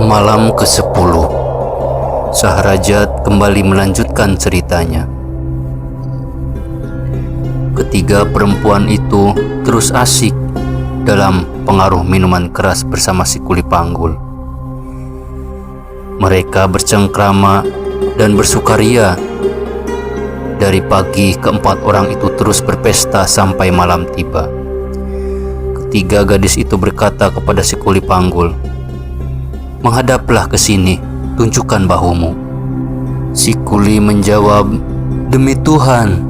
Malam ke-10, Sahrajat kembali melanjutkan ceritanya. Ketiga perempuan itu terus asik dalam pengaruh minuman keras bersama si kuli panggul. Mereka bercengkrama dan bersukaria. Dari pagi keempat orang itu terus berpesta sampai malam tiba. Ketiga gadis itu berkata kepada si kuli panggul, "Menghadaplah ke sini, tunjukkan bahumu." Si kuli menjawab, "Demi Tuhan,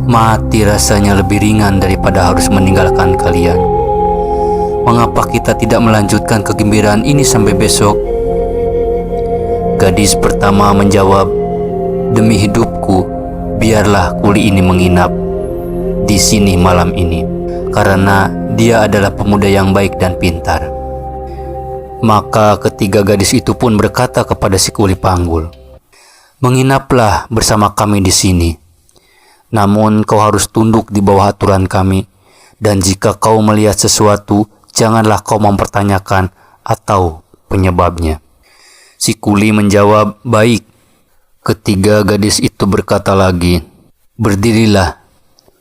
mati rasanya lebih ringan daripada harus meninggalkan kalian. Mengapa kita tidak melanjutkan kegembiraan ini sampai besok?" Gadis pertama menjawab, "Demi hidupku, biarlah kuli ini menginap di sini malam ini, karena dia adalah pemuda yang baik dan pintar." Maka ketiga gadis itu pun berkata kepada si kuli panggul, "Menginaplah bersama kami di sini. Namun kau harus tunduk di bawah aturan kami, dan jika kau melihat sesuatu, janganlah kau mempertanyakan atau penyebabnya." Si kuli menjawab, "Baik." Ketiga gadis itu berkata lagi, "Berdirilah,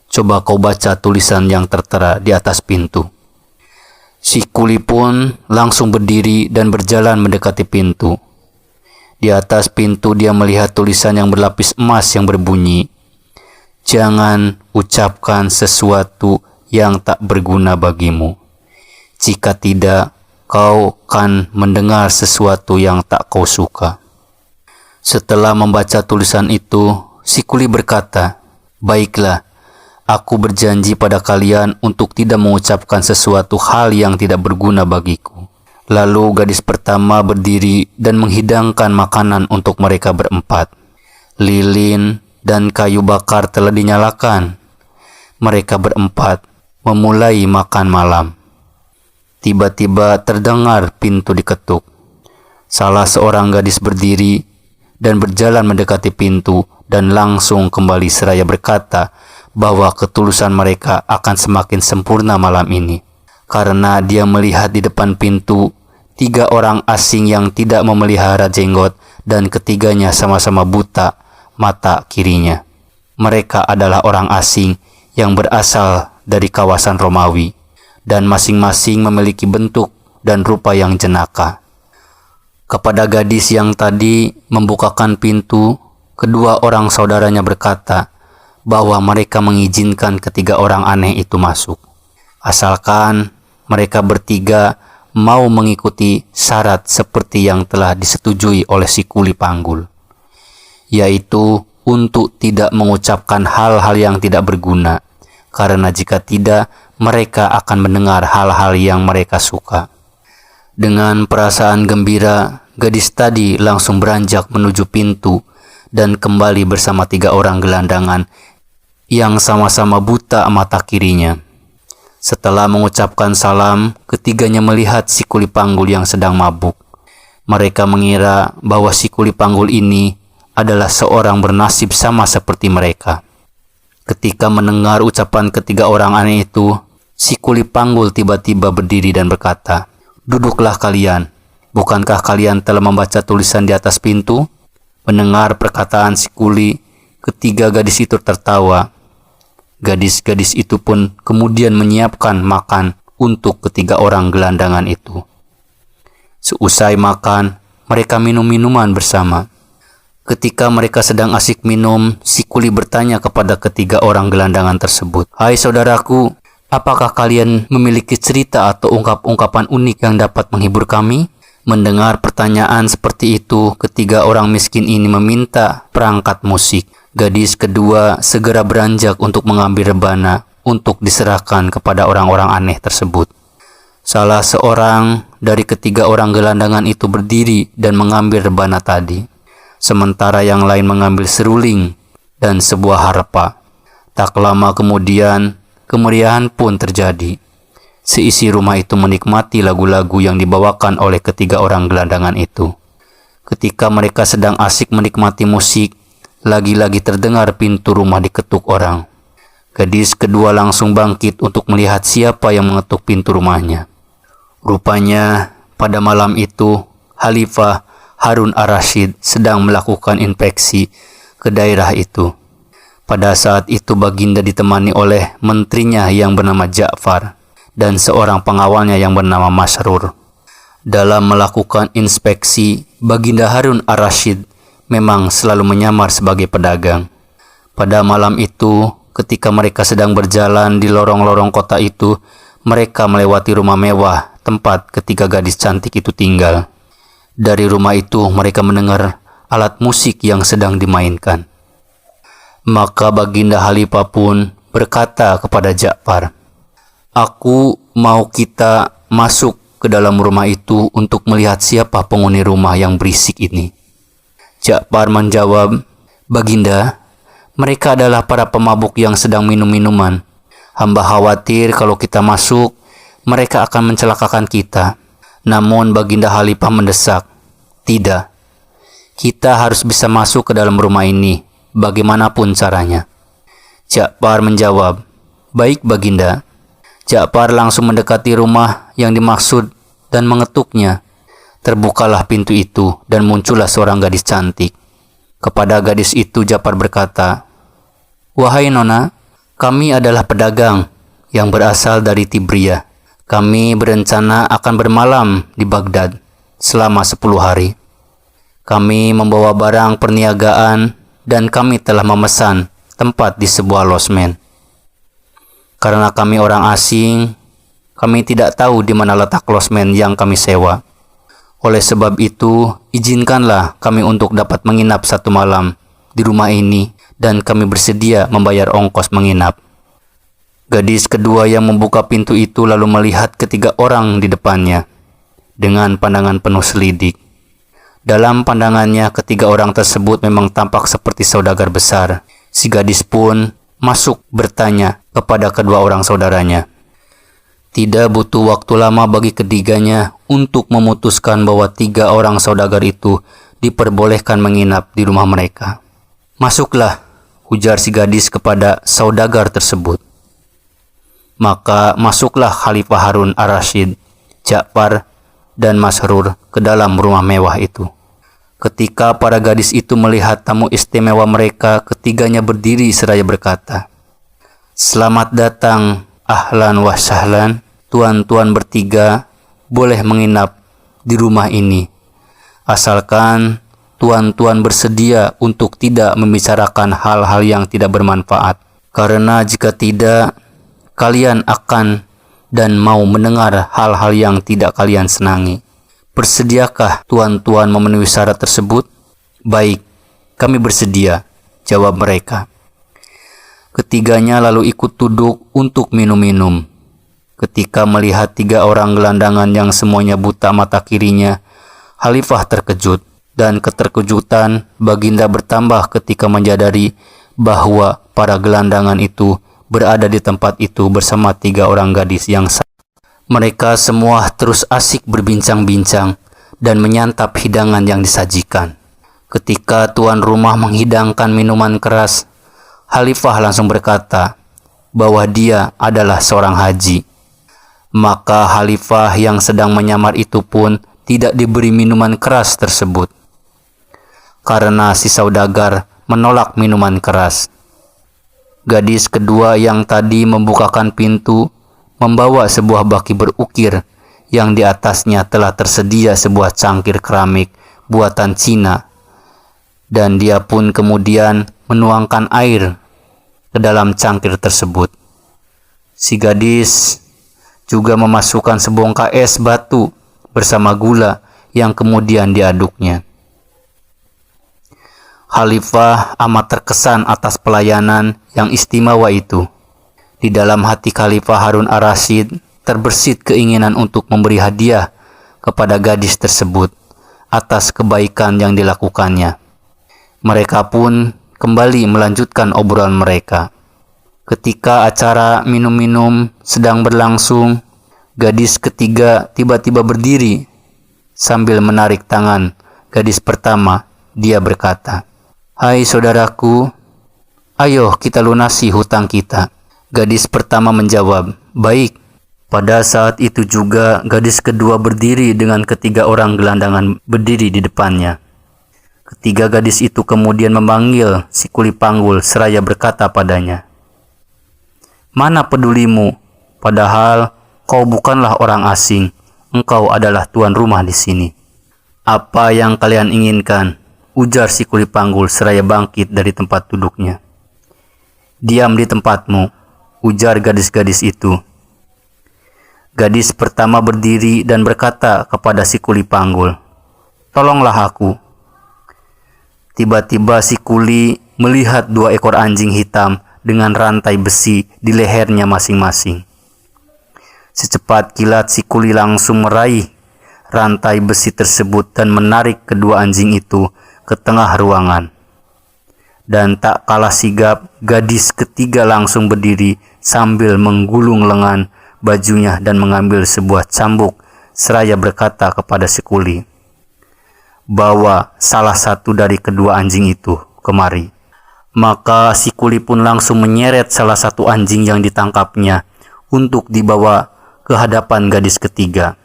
coba kau baca tulisan yang tertera di atas pintu." Si kuli pun langsung berdiri dan berjalan mendekati pintu. Di atas pintu dia melihat tulisan yang berlapis emas yang berbunyi, "Jangan ucapkan sesuatu yang tak berguna bagimu. Jika tidak, kau akan mendengar sesuatu yang tak kau suka." Setelah membaca tulisan itu, si kuli berkata, "Baiklah, aku berjanji pada kalian untuk tidak mengucapkan sesuatu hal yang tidak berguna bagiku." Lalu gadis pertama berdiri dan menghidangkan makanan untuk mereka berempat. Lilin dan kayu bakar telah dinyalakan. Mereka berempat memulai makan malam. Tiba-tiba terdengar pintu diketuk. Salah seorang gadis berdiri dan berjalan mendekati pintu dan langsung kembali seraya berkata bahwa ketulusan mereka akan semakin sempurna malam ini, karena dia melihat di depan pintu 3 orang asing yang tidak memelihara jenggot dan ketiganya sama-sama buta mata kirinya. Mereka adalah orang asing yang berasal dari kawasan Romawi dan masing-masing memiliki bentuk dan rupa yang jenaka. Kepada gadis yang tadi membukakan pintu, kedua orang saudaranya berkata bahwa mereka mengizinkan ketiga orang aneh itu masuk, asalkan mereka bertiga mau mengikuti syarat seperti yang telah disetujui oleh si kuli panggul, yaitu untuk tidak mengucapkan hal-hal yang tidak berguna, karena jika tidak, mereka akan mendengar hal-hal yang mereka suka. Dengan perasaan gembira, gadis tadi langsung beranjak menuju pintu dan kembali bersama 3 orang gelandangan yang sama-sama buta mata kirinya. Setelah mengucapkan salam, ketiganya melihat si kuli panggul yang sedang mabuk. Mereka mengira bahwa si kuli panggul ini adalah seorang bernasib sama seperti mereka. Ketika mendengar ucapan ketiga orang aneh itu, si kuli panggul tiba-tiba berdiri dan berkata, "Duduklah kalian. Bukankah kalian telah membaca tulisan di atas pintu?" Mendengar perkataan si kuli, ketiga gadis itu tertawa. Gadis-gadis itu pun kemudian menyiapkan makan untuk ketiga orang gelandangan itu. Seusai makan, mereka minum minuman bersama. Ketika mereka sedang asik minum, si kuli bertanya kepada ketiga orang gelandangan tersebut, "Hai saudaraku, apakah kalian memiliki cerita atau ungkap-ungkapan unik yang dapat menghibur kami?" Mendengar pertanyaan seperti itu, ketiga orang miskin ini meminta perangkat musik. Gadis kedua segera beranjak untuk mengambil rebana untuk diserahkan kepada orang-orang aneh tersebut. Salah seorang dari ketiga orang gelandangan itu berdiri dan mengambil rebana tadi, sementara yang lain mengambil seruling dan sebuah harpa. Tak lama kemudian, kemeriahan pun terjadi. Seisi rumah itu menikmati lagu-lagu yang dibawakan oleh ketiga orang gelandangan itu. Ketika mereka sedang asik menikmati musik, lagi-lagi terdengar pintu rumah diketuk orang. Gadis kedua langsung bangkit untuk melihat siapa yang mengetuk pintu rumahnya. Rupanya pada malam itu Khalifah Harun ar-Rasyid sedang melakukan inspeksi ke daerah itu. Pada saat itu Baginda ditemani oleh menterinya yang bernama Ja'far dan seorang pengawalnya yang bernama Masrur. Dalam melakukan inspeksi, Baginda Harun ar-Rasyid memang selalu menyamar sebagai pedagang. Pada malam itu, ketika mereka sedang berjalan di lorong-lorong kota itu, mereka melewati rumah mewah tempat ketiga gadis cantik itu tinggal. Dari rumah itu mereka mendengar alat musik yang sedang dimainkan. Maka Baginda Khalifah pun berkata kepada Ja'far, "Aku mau kita masuk ke dalam rumah itu untuk melihat siapa penghuni rumah yang berisik ini." Ja'far menjawab, "Baginda, mereka adalah para pemabuk yang sedang minum minuman. Hamba khawatir kalau kita masuk, mereka akan mencelakakan kita." Namun Baginda Khalifah mendesak, "Tidak, kita harus bisa masuk ke dalam rumah ini, bagaimanapun caranya." Ja'far menjawab, "Baik Baginda." Ja'far langsung mendekati rumah yang dimaksud dan mengetuknya. Terbukalah pintu itu dan muncullah seorang gadis cantik. Kepada gadis itu Ja'far berkata, "Wahai Nona, kami adalah pedagang yang berasal dari Tibriyah. Kami berencana akan bermalam di Baghdad selama 10 hari. Kami membawa barang perniagaan dan kami telah memesan tempat di sebuah losmen. Karena kami orang asing, kami tidak tahu di mana letak losmen yang kami sewa. Oleh sebab itu, izinkanlah kami untuk dapat menginap 1 malam di rumah ini dan kami bersedia membayar ongkos menginap." Gadis kedua yang membuka pintu itu lalu melihat ketiga orang di depannya dengan pandangan penuh selidik. Dalam pandangannya, ketiga orang tersebut memang tampak seperti saudagar besar. Si gadis pun masuk bertanya kepada kedua orang saudaranya. Tidak butuh waktu lama bagi ketiganya untuk memutuskan bahwa 3 orang saudagar itu diperbolehkan menginap di rumah mereka. "Masuklah," ujar si gadis kepada saudagar tersebut. Maka masuklah Khalifah Harun ar-Rasyid, Ja'far, dan Masrur ke dalam rumah mewah itu. Ketika para gadis itu melihat tamu istimewa mereka, ketiganya berdiri seraya berkata, "Selamat datang, ahlan wa sahlan, tuan-tuan bertiga boleh menginap di rumah ini, asalkan tuan-tuan bersedia untuk tidak membicarakan hal-hal yang tidak bermanfaat, karena jika tidak, kalian akan dan mau mendengar hal-hal yang tidak kalian senangi. Bersediakah tuan-tuan memenuhi syarat tersebut?" "Baik, kami bersedia," jawab mereka. Ketiganya lalu ikut duduk untuk minum-minum. Ketika melihat 3 orang gelandangan yang semuanya buta mata kirinya, Khalifah terkejut, dan keterkejutan Baginda bertambah ketika menyadari bahwa para gelandangan itu berada di tempat itu bersama 3 orang gadis yang sama. Mereka semua terus asik berbincang-bincang dan menyantap hidangan yang disajikan. Ketika tuan rumah menghidangkan minuman keras, Khalifah langsung berkata bahwa dia adalah seorang haji. Maka Khalifah yang sedang menyamar itu pun tidak diberi minuman keras tersebut, karena si saudagar menolak minuman keras. Gadis kedua yang tadi membukakan pintu membawa sebuah baki berukir yang di atasnya telah tersedia sebuah cangkir keramik buatan Cina, dan dia pun kemudian menuangkan air ke dalam cangkir tersebut. Si gadis juga memasukkan sebongkah es batu bersama gula yang kemudian diaduknya. Khalifah amat terkesan atas pelayanan yang istimewa itu. Di dalam hati Khalifah Harun ar-Rasyid terbersit keinginan untuk memberi hadiah kepada gadis tersebut atas kebaikan yang dilakukannya. Mereka pun kembali melanjutkan obrolan mereka. Ketika acara minum-minum sedang berlangsung, gadis ketiga tiba-tiba berdiri sambil menarik tangan gadis pertama. Dia berkata, "Hai saudaraku, ayo kita lunasi hutang kita." Gadis pertama menjawab, "Baik, Pada saat itu juga gadis kedua berdiri dengan ketiga orang gelandangan berdiri di depannya. Ketiga gadis itu kemudian memanggil si kuli panggul seraya berkata padanya, "Mana pedulimu? Padahal kau bukanlah orang asing, engkau adalah tuan rumah di sini." "Apa yang kalian inginkan?" ujar si kuli panggul seraya bangkit dari tempat duduknya. "Diam di tempatmu," ujar gadis-gadis itu. Gadis pertama berdiri dan berkata kepada si kuli panggul, "Tolonglah aku." Tiba-tiba si kuli melihat 2 ekor anjing hitam dengan rantai besi di lehernya masing-masing. Secepat kilat si kuli langsung meraih rantai besi tersebut dan menarik kedua anjing itu ke tengah ruangan. Dan tak kalah sigap, gadis ketiga langsung berdiri sambil menggulung lengan bajunya dan mengambil sebuah cambuk seraya berkata kepada si kuli, "Bawa salah satu dari kedua anjing itu kemari." Maka si kuli pun langsung menyeret salah satu anjing yang ditangkapnya untuk dibawa ke hadapan gadis ketiga.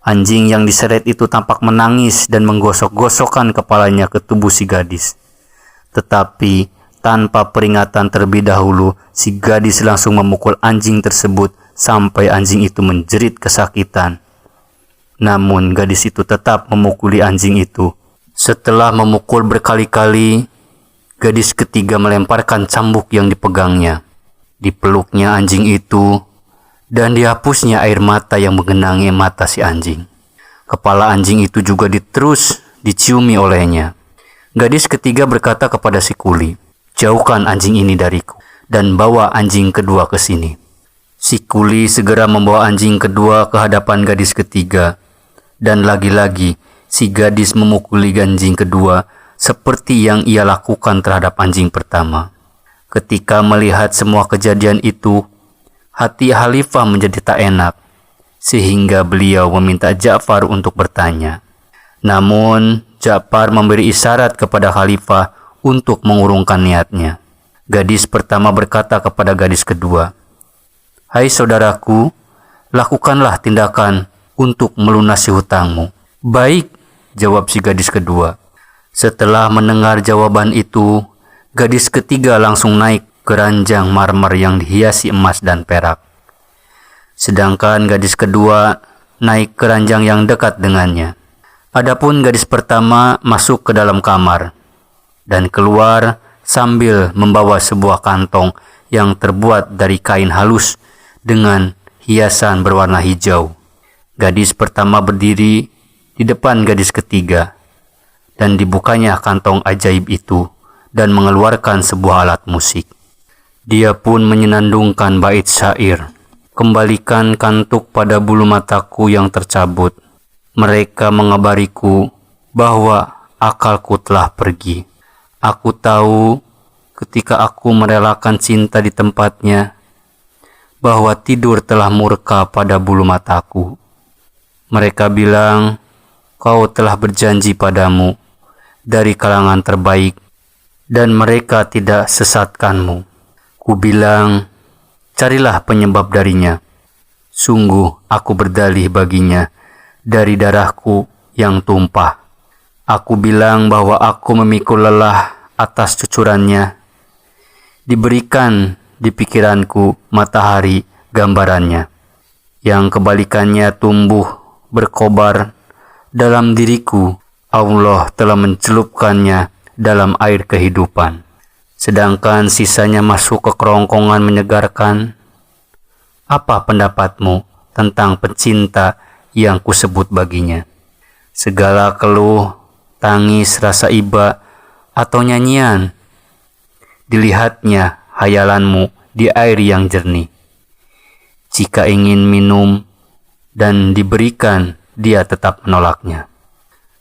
Anjing yang diseret itu tampak menangis dan menggosok-gosokkan kepalanya ke tubuh si gadis. Tetapi tanpa peringatan terlebih dahulu, si gadis langsung memukul anjing tersebut sampai anjing itu menjerit kesakitan. Namun gadis itu tetap memukuli anjing itu. Setelah memukul berkali-kali, gadis ketiga melemparkan cambuk yang dipegangnya. Dipeluknya anjing itu dan dihapusnya air mata yang menggenangi mata si anjing. Kepala anjing itu juga terus diciumi olehnya. Gadis ketiga berkata kepada si kuli, "Jauhkan anjing ini dariku dan bawa anjing kedua ke sini." Si kuli segera membawa anjing kedua ke hadapan gadis ketiga, dan lagi-lagi si gadis memukuli anjing kedua seperti yang ia lakukan terhadap anjing pertama. Ketika melihat semua kejadian itu, hati Khalifah menjadi tak enak, sehingga beliau meminta Ja'far untuk bertanya. Namun Ja'far memberi isyarat kepada Khalifah untuk mengurungkan niatnya. Gadis pertama berkata kepada gadis kedua, "Hai saudaraku, lakukanlah tindakan untuk melunasi hutangmu." "Baik," jawab si gadis kedua. Setelah mendengar jawaban itu, gadis ketiga langsung naik ke ranjang marmer yang dihiasi emas dan perak. Sedangkan gadis kedua naik ke ranjang yang dekat dengannya. Adapun gadis pertama masuk ke dalam kamar dan keluar sambil membawa sebuah kantong yang terbuat dari kain halus dengan hiasan berwarna hijau. Gadis pertama berdiri di depan gadis ketiga, dan dibukanya kantong ajaib itu dan mengeluarkan sebuah alat musik. Dia pun menyenandungkan bait syair, "Kembalikan kantuk pada bulu mataku yang tercabut. Mereka mengabariku bahwa akalku telah pergi. Aku tahu ketika aku merelakan cinta di tempatnya, bahwa tidur telah murka pada bulu mataku. Mereka bilang, kau telah berjanji padamu dari kalangan terbaik, dan mereka tidak sesatkanmu. Ku bilang, carilah penyebab darinya. Sungguh aku berdalih baginya dari darahku yang tumpah. Aku bilang bahwa aku memikul lelah atas cucurannya. Diberikan di pikiranku matahari gambarannya, yang kebalikannya tumbuh berkobar dalam diriku. Allah telah mencelupkannya dalam air kehidupan, sedangkan sisanya masuk ke kerongkongan menyegarkan. Apa pendapatmu tentang pencinta yang kusebut baginya? Segala keluh, tangis, rasa iba, atau nyanyian, dilihatnya hayalanmu di air yang jernih. Jika ingin minum dan diberikan, dia tetap menolaknya.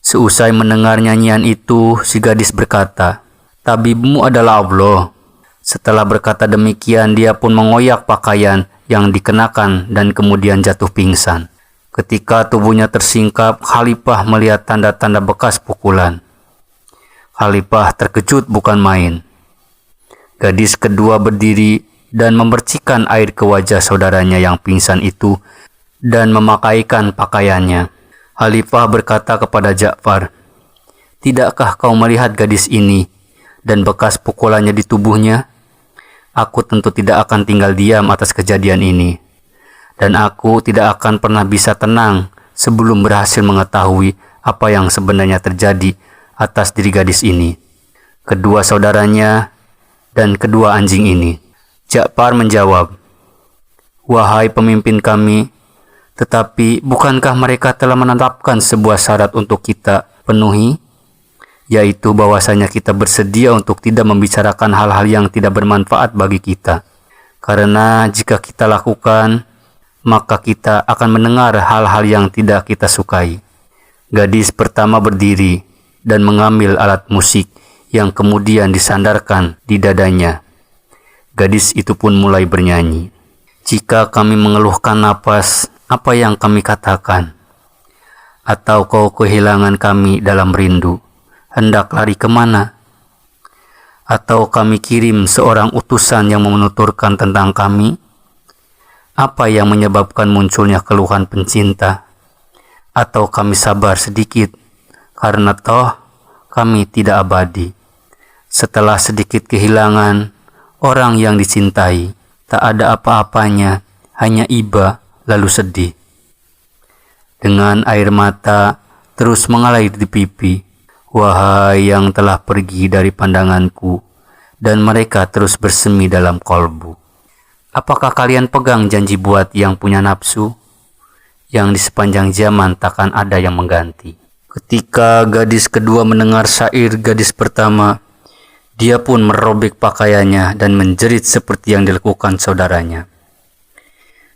Seusai mendengar nyanyian itu, si gadis berkata, "Tabibmu adalah Allah." Setelah berkata demikian, dia pun mengoyak pakaian yang dikenakan dan kemudian jatuh pingsan. Ketika tubuhnya tersingkap, Khalifah melihat tanda-tanda bekas pukulan. Khalifah terkejut bukan main. Gadis kedua berdiri dan memercikan air ke wajah saudaranya yang pingsan itu dan memakaikan pakaiannya. Khalifah berkata kepada Ja'far, "Tidakkah kau melihat gadis ini dan bekas pukulannya di tubuhnya? Aku tentu tidak akan tinggal diam atas kejadian ini, dan aku tidak akan pernah bisa tenang sebelum berhasil mengetahui apa yang sebenarnya terjadi atas diri gadis ini, kedua saudaranya, dan kedua anjing ini." Ja'far menjawab, "Wahai pemimpin kami, tetapi bukankah mereka telah menetapkan sebuah syarat untuk kita penuhi, yaitu bahwasanya kita bersedia untuk tidak membicarakan hal-hal yang tidak bermanfaat bagi kita, karena jika kita lakukan, maka kita akan mendengar hal-hal yang tidak kita sukai." Gadis pertama berdiri dan mengambil alat musik yang kemudian disandarkan di dadanya. Gadis itu pun mulai bernyanyi, "Jika kami mengeluhkan napas, apa yang kami katakan? Atau kau kehilangan kami dalam rindu, hendak lari kemana? Atau kami kirim seorang utusan yang menuturkan tentang kami? Apa yang menyebabkan munculnya keluhan pencinta? Atau kami sabar sedikit, karena toh kami tidak abadi. Setelah sedikit kehilangan orang yang dicintai, tak ada apa-apanya, hanya iba lalu sedih." Dengan air mata terus mengalir di pipi, "Wahai yang telah pergi dari pandanganku, dan mereka terus bersemi dalam kolbu. Apakah kalian pegang janji buat yang punya nafsu, yang di sepanjang zaman takkan ada yang mengganti?" Ketika gadis kedua mendengar syair gadis pertama, dia pun merobek pakaiannya dan menjerit seperti yang dilakukan saudaranya.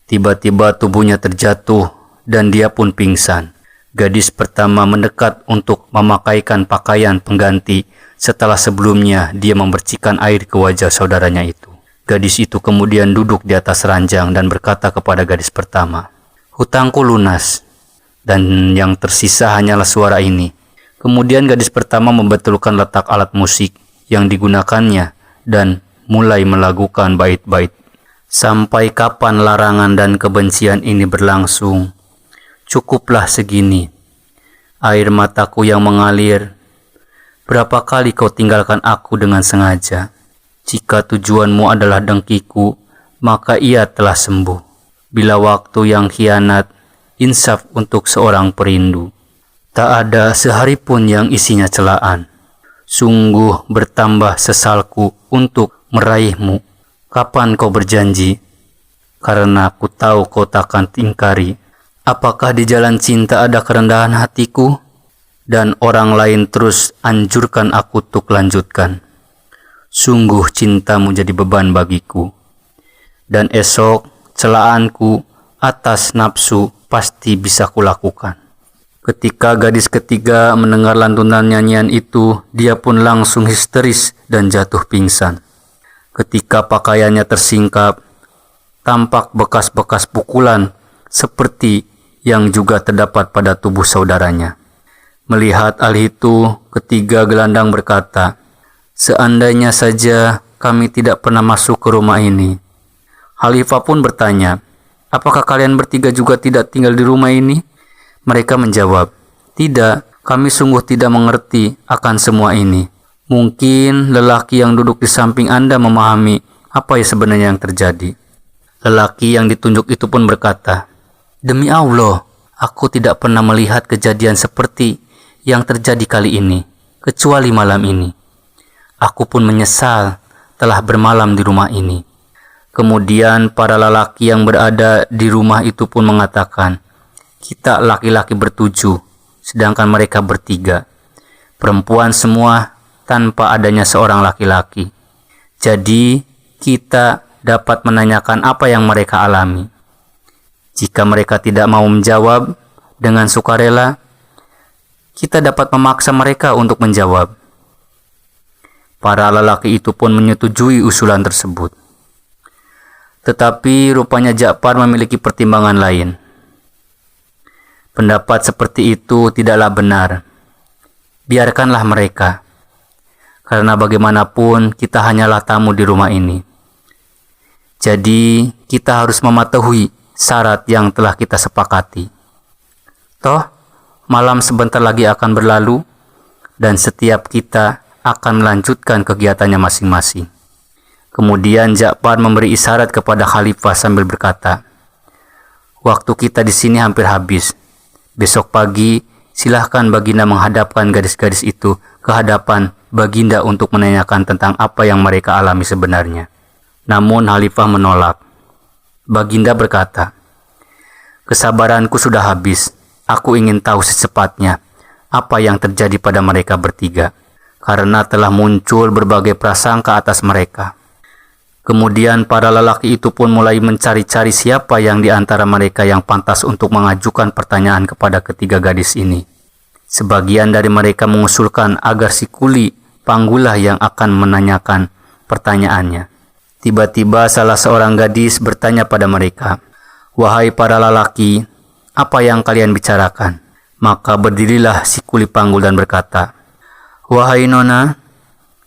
Tiba-tiba tubuhnya terjatuh dan dia pun pingsan. Gadis pertama mendekat untuk memakaikan pakaian pengganti setelah sebelumnya dia memercikan air ke wajah saudaranya itu. Gadis itu kemudian duduk di atas ranjang dan berkata kepada gadis pertama, "Hutangku lunas, dan yang tersisa hanyalah suara ini." Kemudian gadis pertama membetulkan letak alat musik yang digunakannya dan mulai melakukan bait-bait. "Sampai kapan larangan dan kebencian ini berlangsung? Cukuplah segini. Air mataku yang mengalir. Berapa kali kau tinggalkan aku dengan sengaja? Jika tujuanmu adalah dengkiku, maka ia telah sembuh. Bila waktu yang khianat, insaf untuk seorang perindu. Tak ada sehari pun yang isinya celaan. Sungguh bertambah sesalku untuk meraihmu. Kapan kau berjanji? Karena aku tahu kau takkan ingkari. Apakah di jalan cinta ada kerendahan hatiku? Dan orang lain terus anjurkan aku untuk lanjutkan. Sungguh cintamu jadi beban bagiku. Dan esok celaanku atas nafsu pasti bisa kulakukan." Ketika gadis ketiga mendengar lantunan nyanyian itu, dia pun langsung histeris dan jatuh pingsan. Ketika pakaiannya tersingkap, tampak bekas-bekas pukulan seperti yang juga terdapat pada tubuh saudaranya. Melihat hal itu, ketiga gelandang berkata, "Seandainya saja kami tidak pernah masuk ke rumah ini." Khalifah pun bertanya, "Apakah kalian bertiga juga tidak tinggal di rumah ini?" Mereka menjawab, "Tidak, kami sungguh tidak mengerti akan semua ini. Mungkin lelaki yang duduk di samping Anda memahami apa yang sebenarnya yang terjadi." Lelaki yang ditunjuk itu pun berkata, "Demi Allah, aku tidak pernah melihat kejadian seperti yang terjadi kali ini, kecuali malam ini. Aku pun menyesal telah bermalam di rumah ini." Kemudian para lelaki yang berada di rumah itu pun mengatakan, "Kita laki-laki bertujuh, sedangkan mereka bertiga. Perempuan semua tanpa adanya seorang laki-laki. Jadi kita dapat menanyakan apa yang mereka alami. Jika mereka tidak mau menjawab dengan sukarela, kita dapat memaksa mereka untuk menjawab." Para lelaki itu pun menyetujui usulan tersebut. Tetapi rupanya Ja'far memiliki pertimbangan lain. Pendapat seperti itu tidaklah benar. Biarkanlah mereka, karena bagaimanapun kita hanyalah tamu di rumah ini. Jadi kita harus mematuhi syarat yang telah kita sepakati. Toh, malam sebentar lagi akan berlalu dan setiap kita akan melanjutkan kegiatannya masing-masing. Kemudian Ja'far memberi isyarat kepada Khalifah sambil berkata, "Waktu kita di sini hampir habis. Besok pagi silahkan Baginda menghadapkan gadis-gadis itu ke hadapan Baginda untuk menanyakan tentang apa yang mereka alami sebenarnya." Namun Khalifah menolak. Baginda berkata, "Kesabaranku sudah habis. Aku ingin tahu secepatnya apa yang terjadi pada mereka bertiga, karena telah muncul berbagai prasangka atas mereka." Kemudian para lelaki itu pun mulai mencari-cari siapa yang di antara mereka yang pantas untuk mengajukan pertanyaan kepada ketiga gadis ini. Sebagian dari mereka mengusulkan agar si Kuli Panggulah yang akan menanyakan pertanyaannya. Tiba-tiba salah seorang gadis bertanya pada mereka, "Wahai para lelaki, apa yang kalian bicarakan?" Maka berdirilah si Kuli Panggul dan berkata, "Wahai Nona,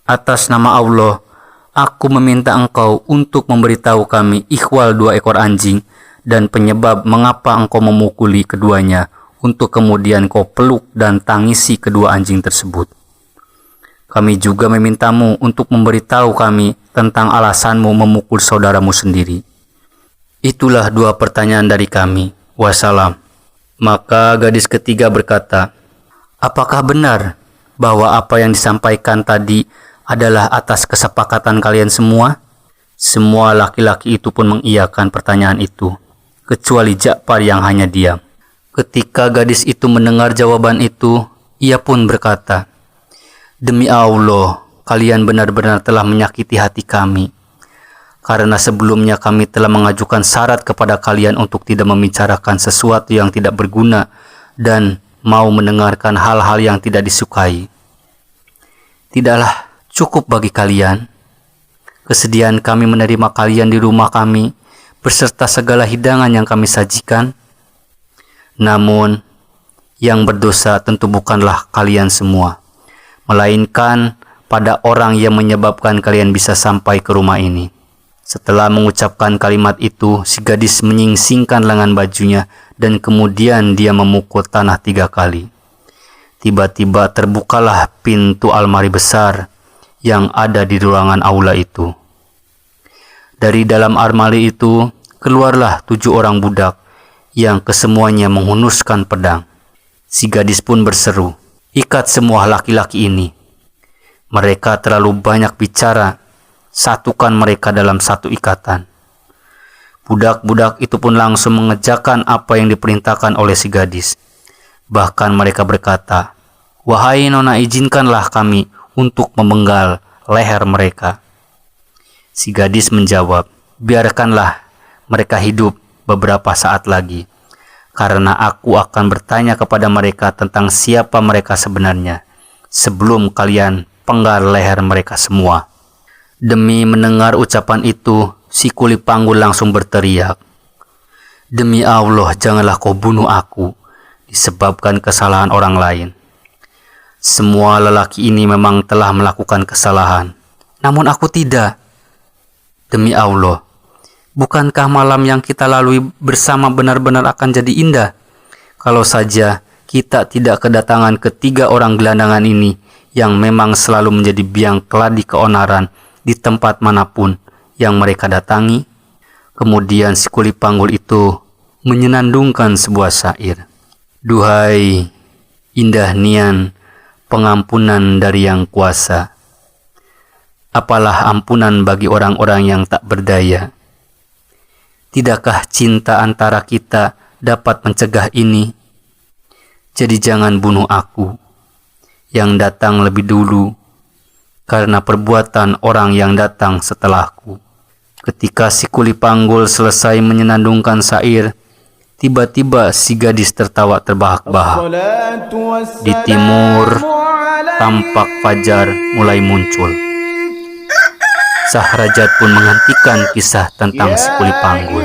atas nama Allah, aku meminta engkau untuk memberitahu kami ikhwal 2 ekor anjing dan penyebab mengapa engkau memukuli keduanya untuk kemudian kau peluk dan tangisi kedua anjing tersebut. Kami juga memintamu untuk memberitahu kami tentang alasanmu memukul saudaramu sendiri." Itulah 2 pertanyaan dari kami. Wassalam. Maka gadis ketiga berkata, "Apakah benar bahwa apa yang disampaikan tadi adalah atas kesepakatan kalian semua?" Semua laki-laki itu pun mengiyakan pertanyaan itu, kecuali Ja'far yang hanya diam. Ketika gadis itu mendengar jawaban itu, ia pun berkata, "Demi Allah, kalian benar-benar telah menyakiti hati kami. Karena sebelumnya kami telah mengajukan syarat kepada kalian untuk tidak membicarakan sesuatu yang tidak berguna dan mau mendengarkan hal-hal yang tidak disukai. Tidaklah cukup bagi kalian kesediaan kami menerima kalian di rumah kami beserta segala hidangan yang kami sajikan? Namun, yang berdosa tentu bukanlah kalian semua, melainkan pada orang yang menyebabkan kalian bisa sampai ke rumah ini." Setelah mengucapkan kalimat itu, si gadis menyingsingkan lengan bajunya dan kemudian dia memukul tanah 3 kali. Tiba-tiba terbukalah pintu almari besar yang ada di ruangan aula itu. Dari dalam almari itu keluarlah 7 orang budak yang kesemuanya menghunuskan pedang. Si gadis pun berseru, "Ikat semua laki-laki ini. Mereka terlalu banyak bicara. Satukan mereka dalam satu ikatan." Budak-budak itu pun langsung mengerjakan apa yang diperintahkan oleh si gadis. Bahkan mereka berkata, "Wahai Nona, izinkanlah kami untuk memenggal leher mereka." Si gadis menjawab, "Biarkanlah mereka hidup beberapa saat lagi, karena aku akan bertanya kepada mereka tentang siapa mereka sebenarnya sebelum kalian penggal leher mereka semua." Demi mendengar ucapan itu, si Kuli Panggul langsung berteriak, "Demi Allah, janganlah kau bunuh aku disebabkan kesalahan orang lain. Semua lelaki ini memang telah melakukan kesalahan, namun aku tidak. Demi Allah, bukankah malam yang kita lalui bersama benar-benar akan jadi indah kalau saja kita tidak kedatangan ketiga orang gelandangan ini yang memang selalu menjadi biang keladi keonaran di tempat manapun yang mereka datangi?" Kemudian si Kuli Panggul itu menyenandungkan sebuah syair, "Duhai indah nian pengampunan dari yang kuasa, apalah ampunan bagi orang-orang yang tak berdaya. Tidakkah cinta antara kita dapat mencegah ini? Jadi jangan bunuh aku yang datang lebih dulu karena perbuatan orang yang datang setelahku." Ketika si Kuli Panggul selesai menyenandungkan syair, tiba-tiba si gadis tertawa terbahak-bahak. Di timur, tampak fajar mulai muncul. Sahrajat pun menghentikan kisah tentang si Kuli Panggul.